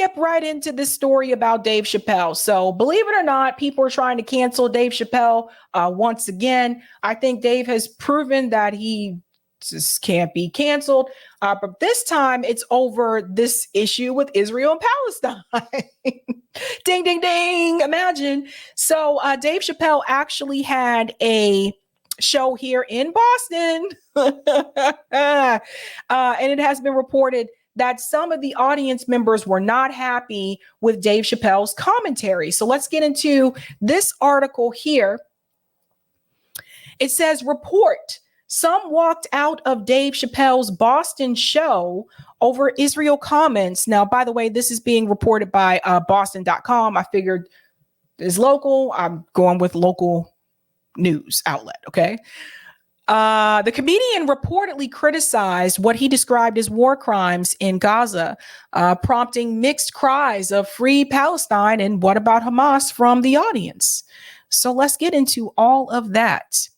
skip right into this story about Dave Chappelle. So believe it or not, people are trying to cancel Dave Chappelle once again. I think Dave has proven that he just can't be canceled. But this time it's over this issue with Israel and Palestine. Ding, ding, ding. Imagine. So Dave Chappelle actually had a show here in Boston. And it has been reported that some of the audience members were not happy with Dave Chappelle's commentary. So let's get into this article here. It says, report, some walked out of Dave Chappelle's Boston show over Israel comments. Now, by the way, this is being reported by Boston.com. I figured it's local. I'm going with local news outlet, okay? The comedian reportedly criticized what he described as war crimes in Gaza, prompting mixed cries of free Palestine and what about Hamas from the audience. So let's get into all of that.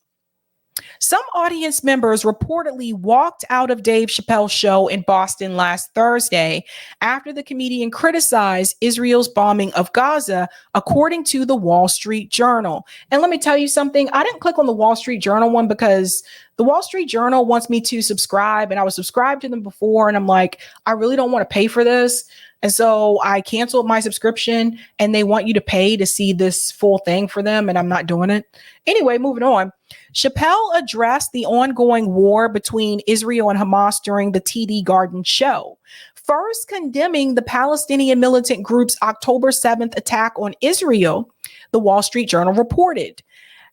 Some audience members reportedly walked out of Dave Chappelle's show in Boston last Thursday after the comedian criticized Israel's bombing of Gaza, according to the Wall Street Journal. And let me tell you something. I didn't click on the Wall Street Journal one because the Wall Street Journal wants me to subscribe, and I was subscribed to them before, and I'm like, I really don't want to pay for this. And so I canceled my subscription, and they want you to pay to see this full thing for them, and I'm not doing it. Anyway, moving on. Chappelle addressed the ongoing war between Israel and Hamas during the TD Garden show, first condemning the Palestinian militant group's October 7th attack on Israel, the Wall Street Journal reported.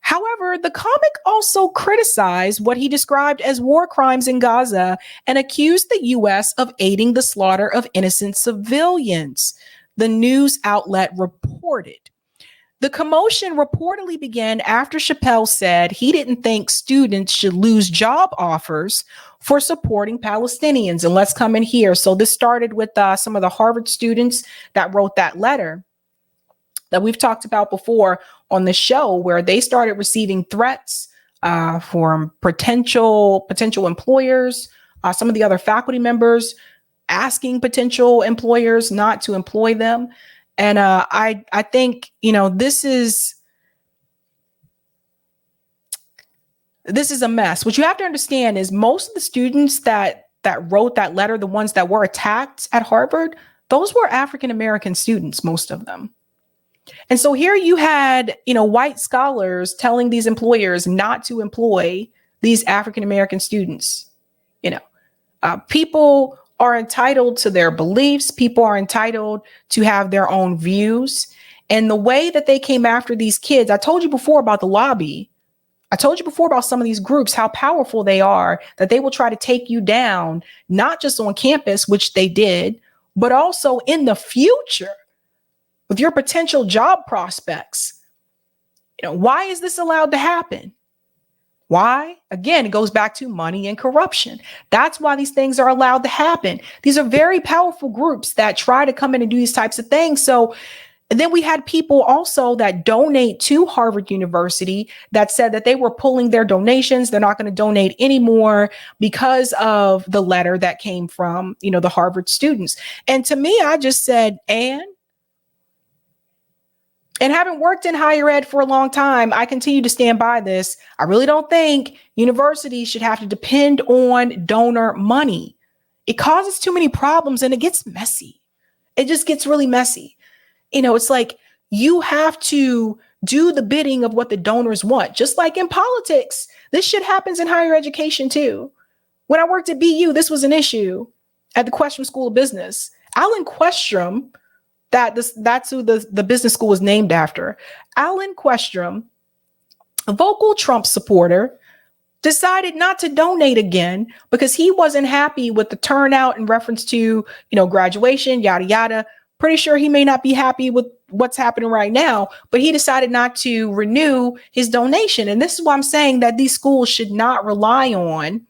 However, the comic also criticized what he described as war crimes in Gaza and accused the U.S. of aiding the slaughter of innocent civilians, the news outlet reported. The commotion reportedly began after Chappelle said he didn't think students should lose job offers for supporting Palestinians. And let's come in here. So this started with some of the Harvard students that wrote that letter that we've talked about before on the show, where they started receiving threats from potential employers, some of the other faculty members asking potential employers not to employ them. And I think, this is a mess. What you have to understand is most of the students that wrote that letter, the ones that were attacked at Harvard, those were African-American students, most of them. And so here you had, white scholars telling these employers not to employ these African-American students. People are entitled to their beliefs. People are entitled to have their own views. And the way that they came after these kids, I told you before about the lobby. I told you before about some of these groups, how powerful they are, that they will try to take you down, not just on campus, which they did, but also in the future with your potential job prospects. Why is this allowed to happen? Why? Again, it goes back to money and corruption. That's why these things are allowed to happen. These are very powerful groups that try to come in and do these types of things. So, and then we had people also that donate to Harvard University that said that they were pulling their donations. They're not going to donate anymore because of the letter that came from, the Harvard students. And to me, I just said, and having worked in higher ed for a long time, I continue to stand by this. I really don't think universities should have to depend on donor money. It causes too many problems and it gets messy. It just gets really messy. It's like you have to do the bidding of what the donors want, just like in politics. This shit happens in higher education too. When I worked at BU, this was an issue at the Questrom School of Business. Alan Questrom, that's who the business school was named after. Alan Questrom, a vocal Trump supporter, decided not to donate again because he wasn't happy with the turnout in reference to, graduation, yada, yada. Pretty sure he may not be happy with what's happening right now, but he decided not to renew his donation. And this is why I'm saying that these schools should not rely on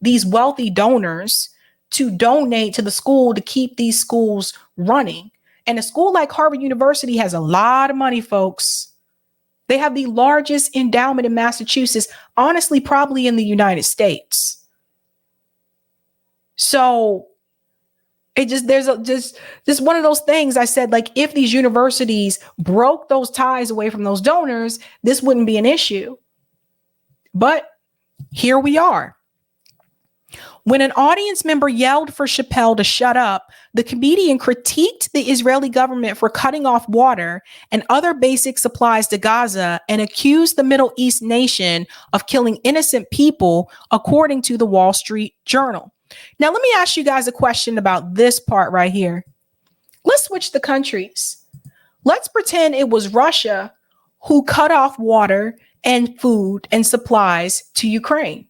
these wealthy donors to donate to the school to keep these schools running. And a school like Harvard University has a lot of money, folks. They have the largest endowment in Massachusetts, honestly, probably in the United States. So It just, there's just one of those things. I said, like, if these universities broke those ties away from those donors, this wouldn't be an issue. But here we are. When an audience member yelled for Chappelle to shut up, the comedian critiqued the Israeli government for cutting off water and other basic supplies to Gaza and accused the Middle East nation of killing innocent people, according to the Wall Street Journal. Now, let me ask you guys a question about this part right here. Let's switch the countries. Let's pretend it was Russia who cut off water and food and supplies to Ukraine.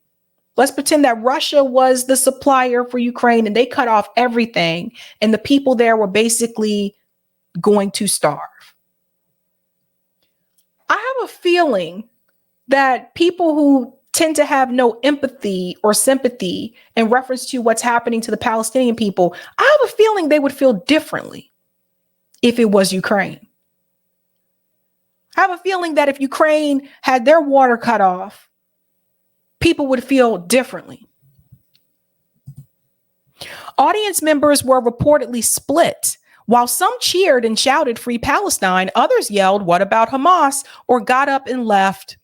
Let's pretend that Russia was the supplier for Ukraine and they cut off everything and the people there were basically going to starve. I have a feeling that people who tend to have no empathy or sympathy in reference to what's happening to the Palestinian people, I have a feeling they would feel differently if it was Ukraine. I have a feeling that if Ukraine had their water cut off, people would feel differently. Audience members were reportedly split. While some cheered and shouted "Free Palestine," others yelled, "What about Hamas?" or got up and left,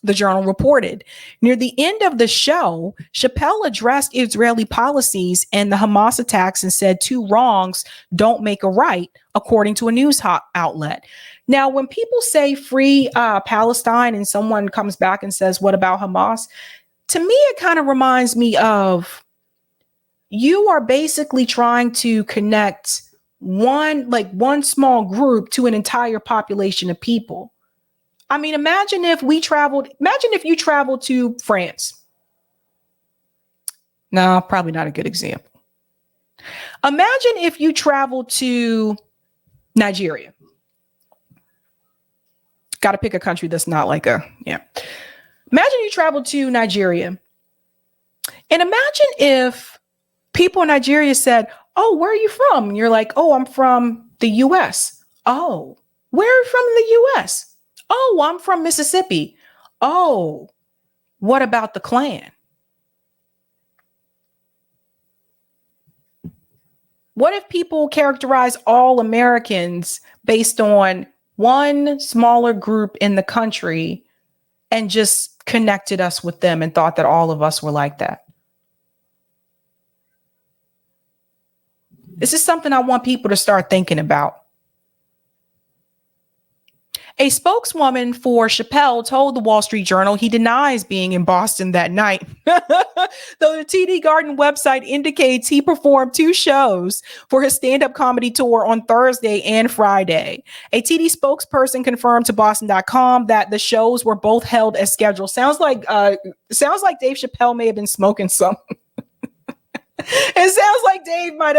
the Journal reported. Near the end of the show, Chappelle addressed Israeli policies and the Hamas attacks and said two wrongs don't make a right, according to a news outlet. Now, when people say "Free Palestine" and someone comes back and says, "What about Hamas?" to me, it kind of reminds me of you are basically trying to connect one small group to an entire population of people. I mean, imagine if you traveled to France. No, probably not a good example. Imagine if you traveled to Nigeria. Got to pick a country that's not like Imagine you traveled to Nigeria. And imagine if people in Nigeria said, "Oh, where are you from?" And you're like, "Oh, I'm from the US. "Oh, where are you from in the US? "Oh, I'm from Mississippi." "Oh, what about the Klan?" What if people characterize all Americans based on one smaller group in the country and just connected us with them and thought that all of us were like that? This is something I want people to start thinking about. A spokeswoman for Chappelle told the Wall Street Journal he denies being in Boston that night. Though the TD Garden website indicates he performed 2 shows for his stand-up comedy tour on Thursday and Friday. A TD spokesperson confirmed to Boston.com that the shows were both held as scheduled. Sounds like Dave Chappelle may have been smoking something. It sounds like Dave might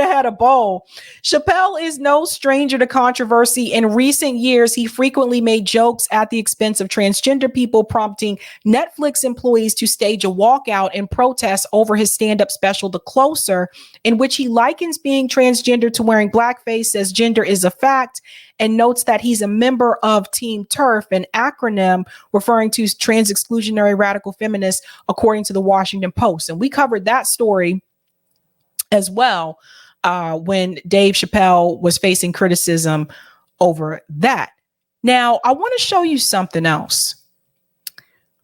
have had a bowl. Chappelle is no stranger to controversy. In recent years, he frequently made jokes at the expense of transgender people, prompting Netflix employees to stage a walkout in protest over his stand-up special, The Closer, in which he likens being transgender to wearing blackface, says gender is a fact, and notes that he's a member of Team TERF, an acronym referring to trans exclusionary radical feminists, according to the Washington Post. And we covered that story as well when Dave Chappelle was facing criticism over that. Now, I want to show you something else,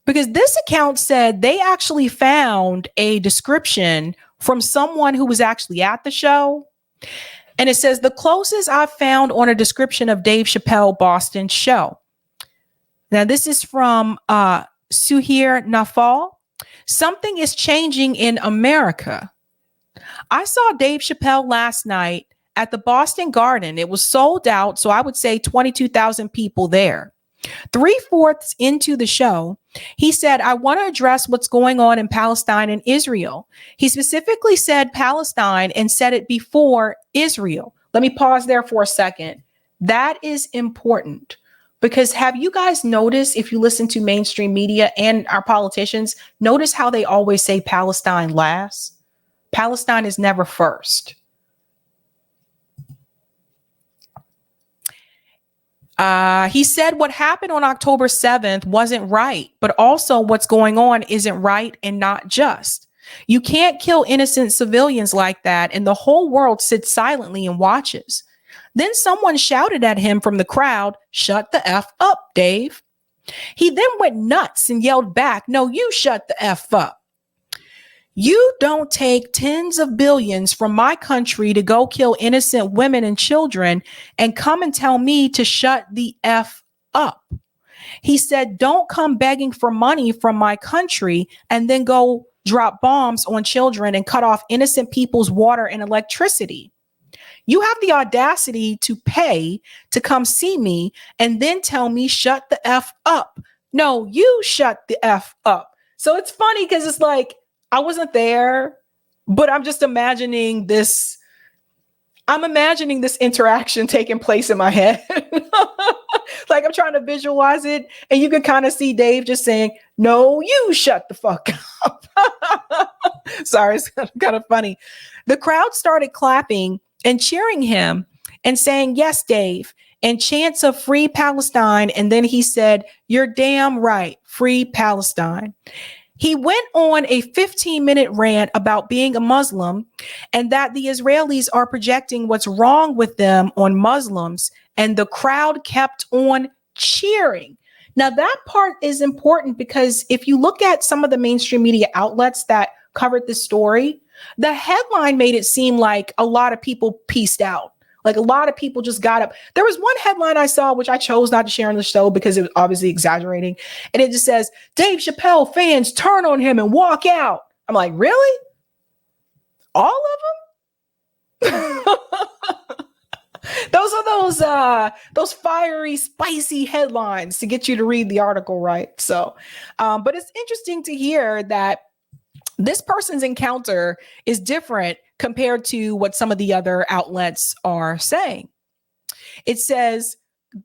because this account said they actually found a description from someone who was actually at the show. And it says, "The closest I've found on a description of Dave Chappelle Boston show." Now, this is from Suhir Nafal. "Something is changing in America. I saw Dave Chappelle last night at the Boston Garden. It was sold out, so I would say 22,000 people there. 3/4 into the show, he said, 'I want to address what's going on in Palestine and Israel.' He specifically said Palestine and said it before Israel." Let me pause there for a second. That is important, because have you guys noticed, if you listen to mainstream media and our politicians, notice how they always say Palestine last? Palestine is never first. He said what happened on October 7th wasn't right, but also what's going on isn't right and not just. You can't kill innocent civilians like that, and the whole world sits silently and watches. Then someone shouted at him from the crowd, "Shut the F up, Dave." He then went nuts and yelled back, "No, you shut the F up. You don't take tens of billions from my country to go kill innocent women and children and come and tell me to shut the F up." He said, "Don't come begging for money from my country and then go drop bombs on children and cut off innocent people's water and electricity. You have the audacity to pay to come see me and then tell me shut the F up. No, you shut the F up." So it's funny because it's like, I wasn't there, but I'm just imagining this. I'm imagining this interaction taking place in my head. Like I'm trying to visualize it. And you can kind of see Dave just saying, "No, you shut the fuck up." Sorry, it's kind of funny. The crowd started clapping and cheering him and saying, "Yes, Dave," and chants of "Free Palestine." And then he said, "You're damn right. Free Palestine." He went on a 15-minute rant about being a Muslim and that the Israelis are projecting what's wrong with them on Muslims, and the crowd kept on cheering. Now, that part is important because if you look at some of the mainstream media outlets that covered this story, the headline made it seem like a lot of people peaced out. Like a lot of people just got up. There was one headline I saw, which I chose not to share on the show because it was obviously exaggerating. And it just says, "Dave Chappelle fans turn on him and walk out." I'm like, really? All of them? Those are those fiery, spicy headlines to get you to read the article, right? So, but it's interesting to hear that this person's encounter is different compared to what some of the other outlets are saying. It says,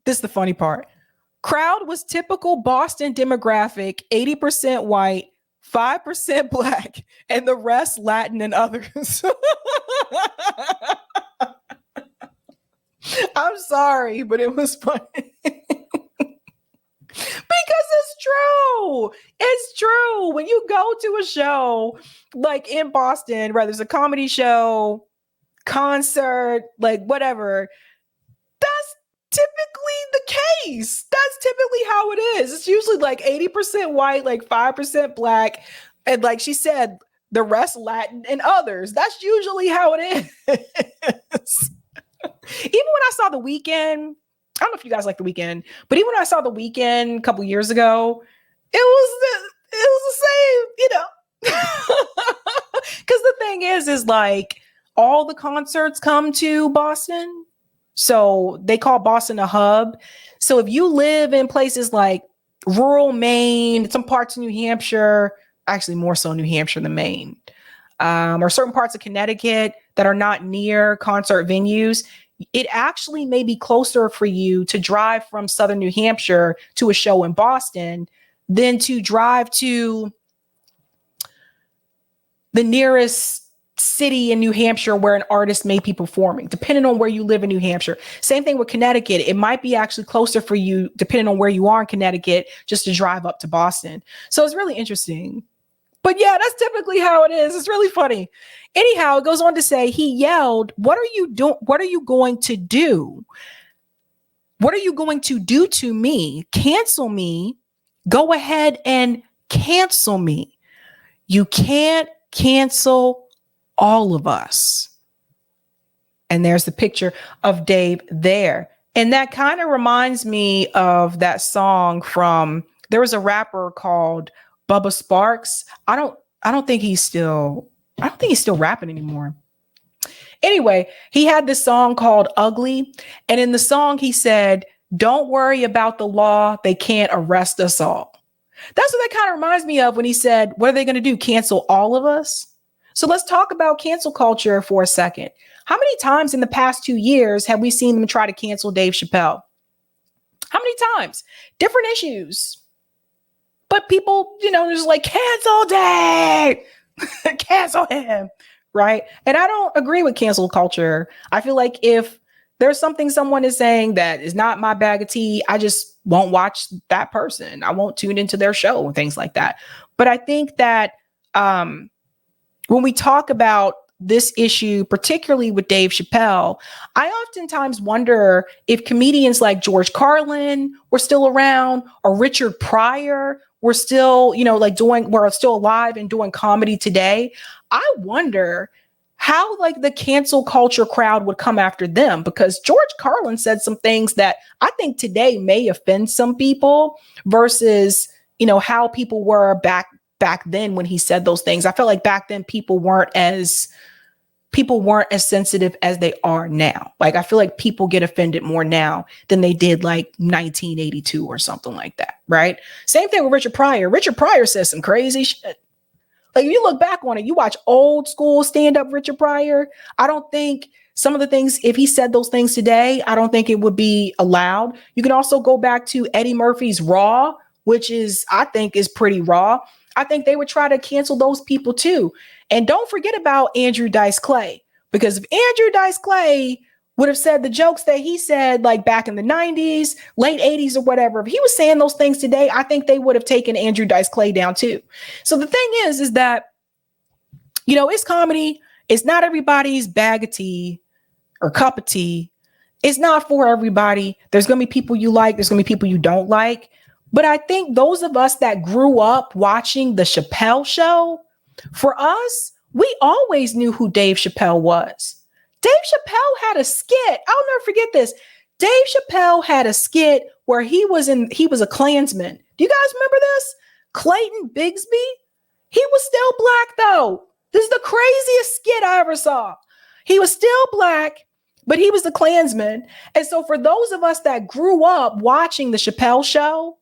this is the funny part. Crowd was typical Boston demographic, 80% white, 5% black, and the rest Latin and others. I'm sorry, but it was funny. Because it's true. It's true. When you go to a show like in Boston, whether it's a comedy show, concert, like whatever, that's typically the case. That's typically how it is. It's usually like 80% white, like 5% black. And like she said, the rest Latin and others. That's usually how it is. Even when I saw The Weeknd, I don't know if you guys like The Weeknd, but even when I saw The Weeknd a couple years ago, it was the same, you know. Because the thing is like all the concerts come to Boston. So they call Boston a hub. So if you live in places like rural Maine, some parts of New Hampshire, actually more so New Hampshire than Maine, or certain parts of Connecticut that are not near concert venues, it actually may be closer for you to drive from Southern New Hampshire to a show in Boston than to drive to the nearest city in New Hampshire where an artist may be performing, depending on where you live in New Hampshire. Same thing with Connecticut. It might be actually closer for you, depending on where you are in Connecticut, just to drive up to Boston. So it's really interesting. But yeah, that's typically how it is. It's really funny. Anyhow, it goes on to say, he yelled, "What are you doing? What are you going to do? What are you going to do to me? Cancel me. Go ahead and cancel me. You can't cancel all of us." And there's the picture of Dave there. And that kind of reminds me of that song from, there was a rapper called Bubba Sparks. I don't think he's still rapping anymore. Anyway, he had this song called Ugly. And in the song, he said, "Don't worry about the law. They can't arrest us all." That's what that kind of reminds me of when he said, what are they going to do? Cancel all of us? So let's talk about cancel culture for a second. How many times in the past 2 years have we seen them try to cancel Dave Chappelle? How many times? Different issues. But people, they're just like, cancel Dave, cancel him, right? And I don't agree with cancel culture. I feel like if there's something someone is saying that is not my bag of tea, I just won't watch that person. I won't tune into their show and things like that. But I think that when we talk about this issue, particularly with Dave Chappelle, I oftentimes wonder if comedians like George Carlin were still around, or Richard Pryor were still, were still alive and doing comedy today. I wonder how the cancel culture crowd would come after them, because George Carlin said some things that I think today may offend some people versus, how people were back then when he said those things. I felt like back then people weren't as sensitive as they are now. I feel like people get offended more now than they did 1982 or something like that. Right. Same thing with Richard Pryor. Richard Pryor says some crazy shit. If you look back on it, you watch old school stand up Richard Pryor. I don't think some of the things, if he said those things today, I don't think it would be allowed. You can also go back to Eddie Murphy's Raw, which I think is pretty raw. I think they would try to cancel those people too. And don't forget about Andrew Dice Clay, because if Andrew Dice Clay would have said the jokes that he said back in the 90s, late 80s or whatever, if he was saying those things today, I think they would have taken Andrew Dice Clay down too. So the thing is that, it's comedy. It's not everybody's bag of tea or cup of tea. It's not for everybody. There's going to be people you like. There's going to be people you don't like. But I think those of us that grew up watching the Chappelle show, for us, we always knew who Dave Chappelle was. Dave Chappelle had a skit. I'll never forget this. Dave Chappelle had a skit where he was a Klansman. Do you guys remember this? Clayton Bigsby? He was still black though. This is the craziest skit I ever saw. He was still black, but he was the Klansman. And so for those of us that grew up watching the Chappelle show,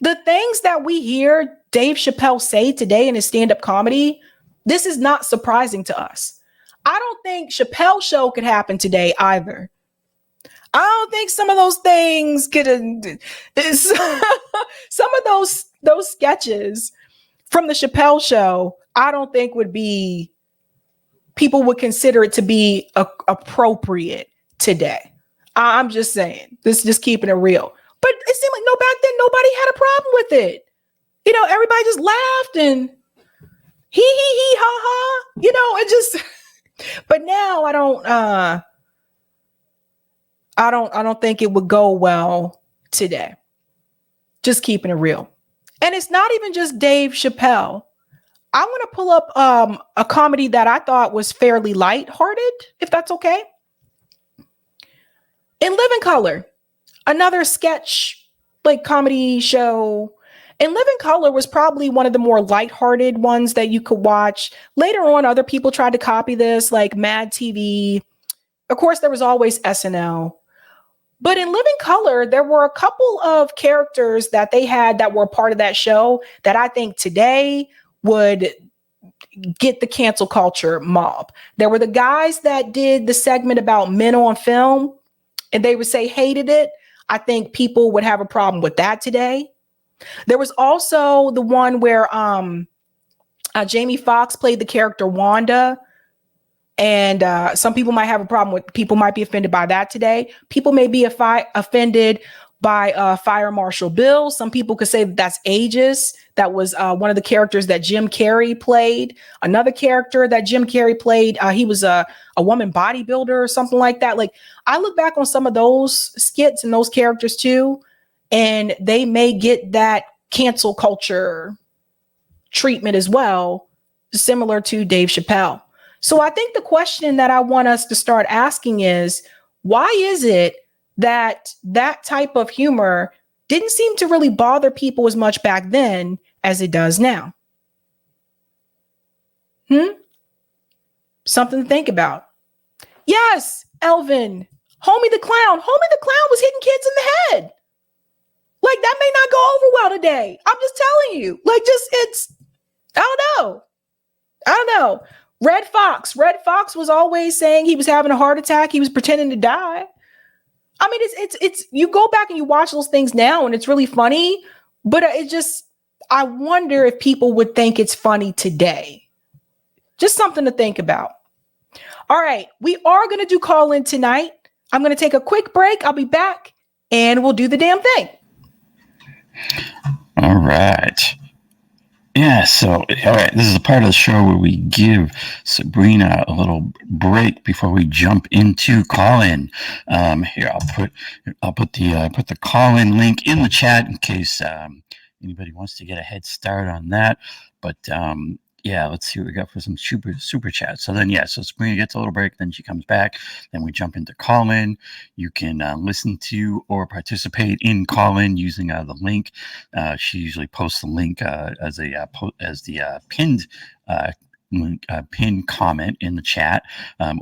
the things that we hear Dave Chappelle say today in his stand-up comedy, this is not surprising to us. I don't think Chappelle show could happen today either. I don't think some of those things could some of those sketches from the Chappelle show, I don't think people would consider it to be appropriate today. I'm just saying, this is just keeping it real. But it seemed like back then nobody had a problem with it. Everybody just laughed and he ha ha. It just. But now I don't think it would go well today. Just keeping it real. And it's not even just Dave Chappelle. I want to pull up a comedy that I thought was fairly lighthearted, if that's okay. In Living Color, another sketch comedy show. And Living Color was probably one of the more lighthearted ones that you could watch. Later on, other people tried to copy this, like Mad TV. Of course, there was always SNL. But in Living Color, there were a couple of characters that they had that were part of that show that I think today would get the cancel culture mob. There were the guys that did the segment about men on film, and they would say hated it. I think people would have a problem with that today. There was also the one where Jamie Foxx played the character Wanda. And some people might have a problem with, people might be offended by that today. People may be offended by Fire Marshal Bill. Some people could say that that's ageist. That was one of the characters that Jim Carrey played. Another character that Jim Carrey played, he was a woman bodybuilder or something like that. Like, I look back on some of those skits and those characters too, and they may get that cancel culture treatment as well, similar to Dave Chappelle. So I think the question that I want us to start asking is, why is it that that type of humor didn't seem to really bother people as much back then as it does now? Something to think about. Yes, Elvin, Homie the Clown. Homie the Clown was hitting kids in the head. Like, that may not go over well today. I'm just telling you. Like, I don't know. Red Fox was always saying he was having a heart attack. He was pretending to die. I mean, it's you go back and you watch those things now and it's really funny, but I wonder if people would think it's funny today. Just something to think about. All right, we are going to do call in tonight. I'm going to take a quick break. I'll be back and we'll do the damn thing. All right. Yeah, so all right, this is a part of the show where we give Sabrina a little break before we jump into call-in. Here, I'll put the call-in link in the chat in case anybody wants to get a head start on that. But yeah, let's see what we got for some super chat. So then, yeah, so Sabrina gets a little break, then she comes back, then we jump into call-in. You can listen to or participate in call-in using the link. She usually posts the link as the pinned link, pinned comment in the chat,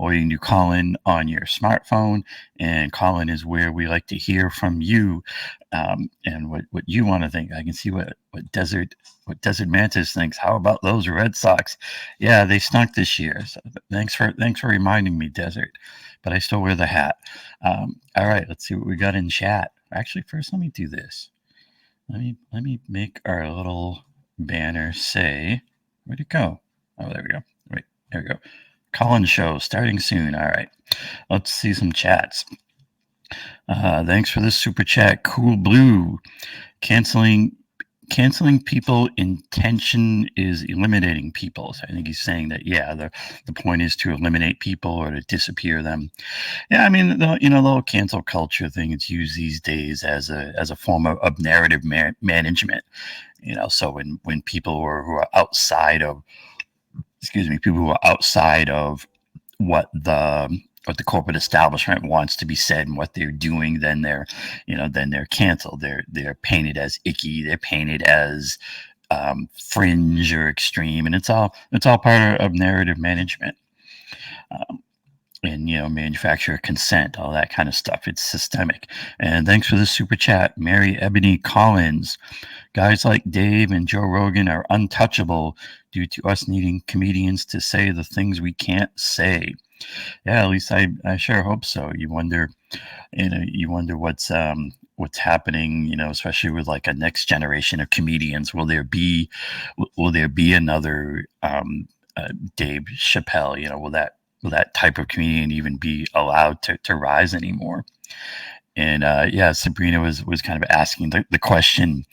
or you can do call in on your smartphone. And call in is where we like to hear from you, and what you want to think. I can see what Desert Mantis thinks. How about those Red Sox? Yeah, they stunk this year. So thanks for reminding me, Desert. But I still wear the hat. All right, let's see what we got in chat. Actually, first let me do this. Let me make our little banner say, where'd it go? Oh, there we go. Wait, there we go. Colin show starting soon. All right, let's see some chats. Thanks for this super chat. Cool Blue, canceling people intention is eliminating people. So I think he's saying that, yeah, the point is to eliminate people or to disappear them. Yeah, I mean, the whole cancel culture thing, it's used these days as a form of narrative management. So when people who are outside of, excuse me, people who are outside of what the corporate establishment wants to be said and what they're doing, then they're canceled. They're painted as icky. They're painted as fringe or extreme, and it's all part of narrative management. Um, and manufacturer consent, all that kind of stuff. It's systemic. And thanks for the super chat, Mary Ebony Collins. Guys like Dave and Joe Rogan are untouchable due to us needing comedians to say the things we can't say. Yeah, at least I sure hope so. You wonder what's happening, especially with like a next generation of comedians. Will there be another Dave Chappelle? Will that type of comedian even be allowed to rise anymore? And yeah, Sabrina was kind of asking the question,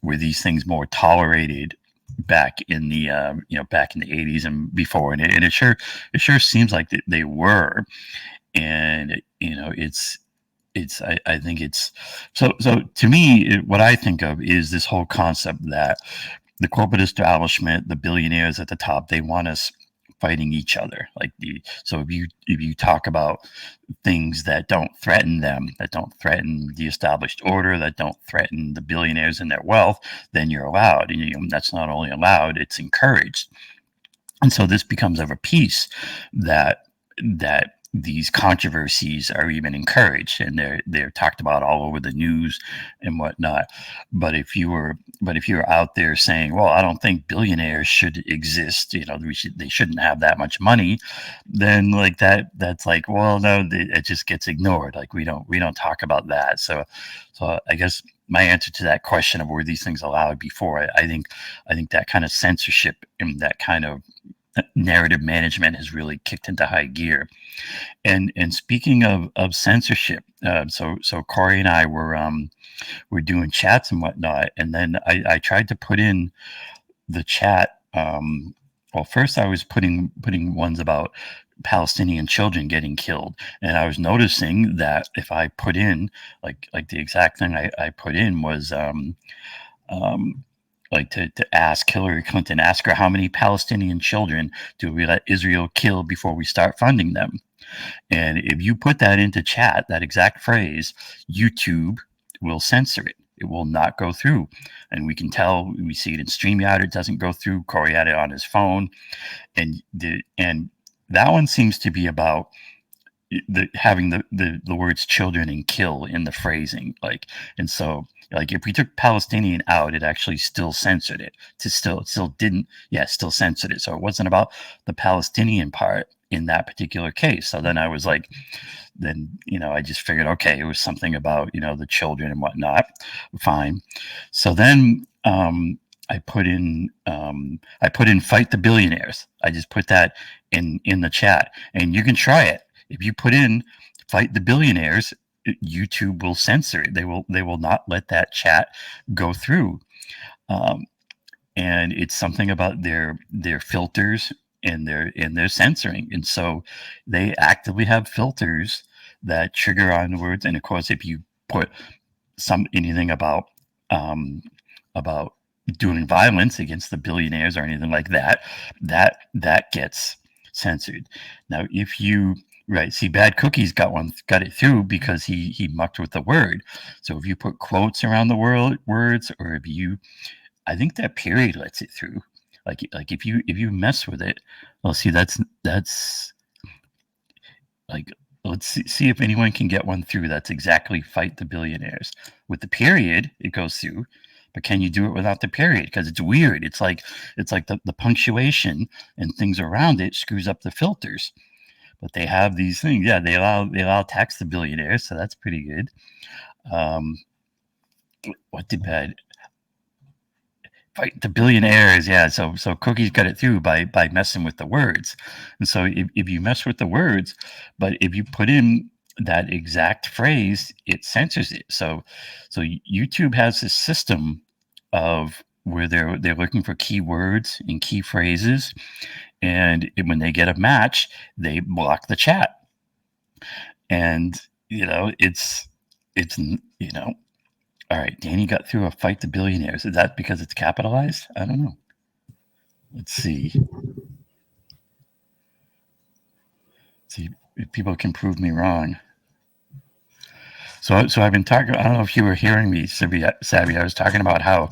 were these things more tolerated back in the 80s and before? And it sure seems like they were. And I think it's so to me, what I think of is this whole concept that the corporate establishment, the billionaires at the top, they want us fighting each other. So if you talk about things that don't threaten them, that don't threaten the established order, that don't threaten the billionaires and their wealth, then you're allowed. And that's not only allowed, it's encouraged. And so this becomes of a piece that these controversies are even encouraged, and they're talked about all over the news and whatnot. But if you're out there saying, well, I don't think billionaires should exist, they shouldn't have that much money, then like that's like, well, no, it just gets ignored. Like we don't talk about that. So I guess my answer to that question of were these things allowed before, I think that kind of censorship and that kind of narrative management has really kicked into high gear. And speaking of censorship, so Corey and I were doing chats and whatnot, and then I tried to put in the chat. Well, first I was putting ones about Palestinian children getting killed, and I was noticing that if I put in like the exact thing I put in was um, like to ask Hillary Clinton, ask her how many Palestinian children do we let Israel kill before we start funding them. And if you put that into chat, that exact phrase, YouTube will censor it. It will not go through. And we can tell, we see it in StreamYard, it doesn't go through. Corey had it on his phone. And that one seems to be about having the words children and kill in the phrasing, and so like if we took Palestinian out, it actually still censored it. It still didn't, yeah, still censored it. So it wasn't about the Palestinian part in that particular case. So then I was like, then I just figured, okay, it was something about the children and whatnot. Fine. So then I put in fight the billionaires. I just put that in the chat, and you can try it. If you put in fight the billionaires, YouTube will censor it. They will not let that chat go through. Um, and it's something about their filters and their censoring. And so they actively have filters that trigger on the words. And of course, if you put anything about doing violence against the billionaires or anything like that, that gets censored. Now, if you see, Bad Cookies got it through because he mucked with the word. So if you put quotes around the words, or if you, I think that period lets it through. Like if you mess with it, well, see, that's like, let's see if anyone can get one through. That's exactly fight the billionaires. With the period, it goes through. But can you do it without the period? Because it's weird. It's like the punctuation and things around it screws up the filters. But they have these things. Yeah, they allow tax the billionaires, so that's pretty good. What did Bad fight the billionaires? Yeah, so Cookies got it through by messing with the words. And so if you mess with the words, but if you put in that exact phrase, it censors it. So YouTube has this system of where they're looking for keywords and key phrases, and when they get a match, they block the chat. And it's all right. Danny got through a fight the billionaires. Is that because it's capitalized? I don't know. Let's see if people can prove me wrong. So I've been talking. I don't know if you were hearing me, Sabby. I was talking about how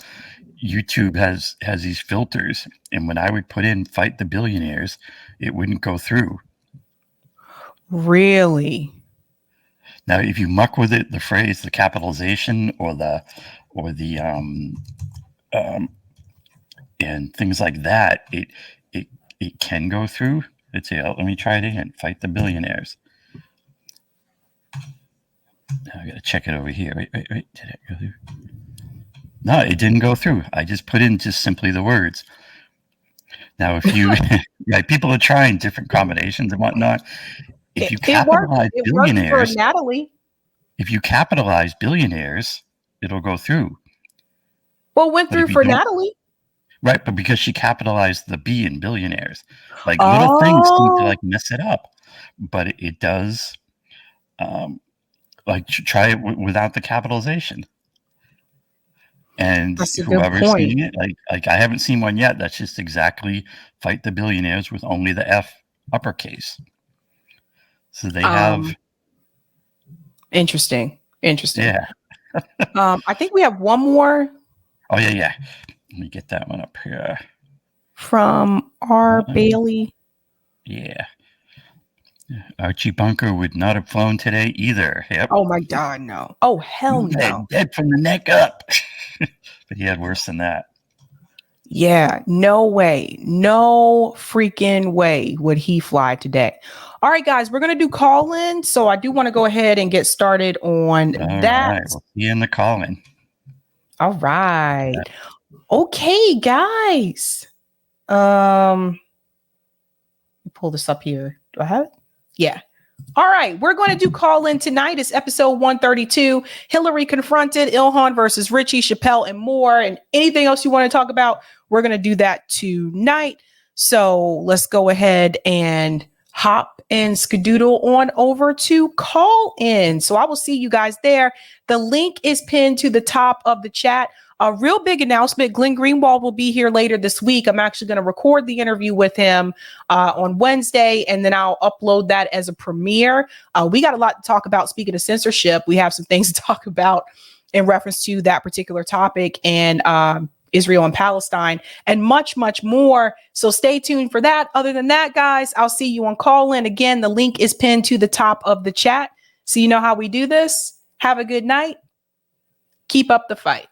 YouTube has these filters, and when I would put in "fight the billionaires," it wouldn't go through. Really? Now, if you muck with it, the phrase, the capitalization, or the and things like that, it can go through. Let's see. Let me try it again. Fight the billionaires. Now I got to check it over here. Wait. Did it go through? No, it didn't go through. I just put in just simply the words. Now, if you, people are trying different combinations and whatnot. If you capitalize billionaires, worked for Natalie. If you capitalize billionaires, it'll go through. Well, went through for Natalie. Right, but because she capitalized the B in billionaires, little things seem to mess it up, but it does. Try it without the capitalization. And whoever's seeing it, I haven't seen one yet. That's just exactly fight the billionaires with only the F uppercase. So they have. Interesting. Yeah. I think we have one more. Oh yeah. Let me get that one up here. From R. Bailey. Yeah. Archie Bunker would not have flown today either. Yep. Oh my God, no. Oh hell no. Dead from the neck up. But he had worse than that. Yeah, no way. No freaking way would he fly today. All right, guys, we're going to do call-in. So I do want to go ahead and get started on that. All right, we'll see you in the call-in. All right. Okay, guys. Let me pull this up here. Do I have it? Yeah. All right, we're going to do call-in tonight. It's episode 132. Hillary confronted Ilhan versus Richie, Chappelle, and more. And anything else you want to talk about, we're going to do that tonight. So let's go ahead and hop and skadoodle on over to call in. So I will see you guys there. The link is pinned to the top of the chat. A real big announcement. Glenn Greenwald will be here later this week. I'm actually going to record the interview with him on Wednesday, and then I'll upload that as a premiere. We got a lot to talk about. Speaking of censorship, we have some things to talk about in reference to that particular topic and Israel and Palestine and much, much more. So stay tuned for that. Other than that, guys, I'll see you on call in. Again, the link is pinned to the top of the chat. So you know how we do this. Have a good night. Keep up the fight.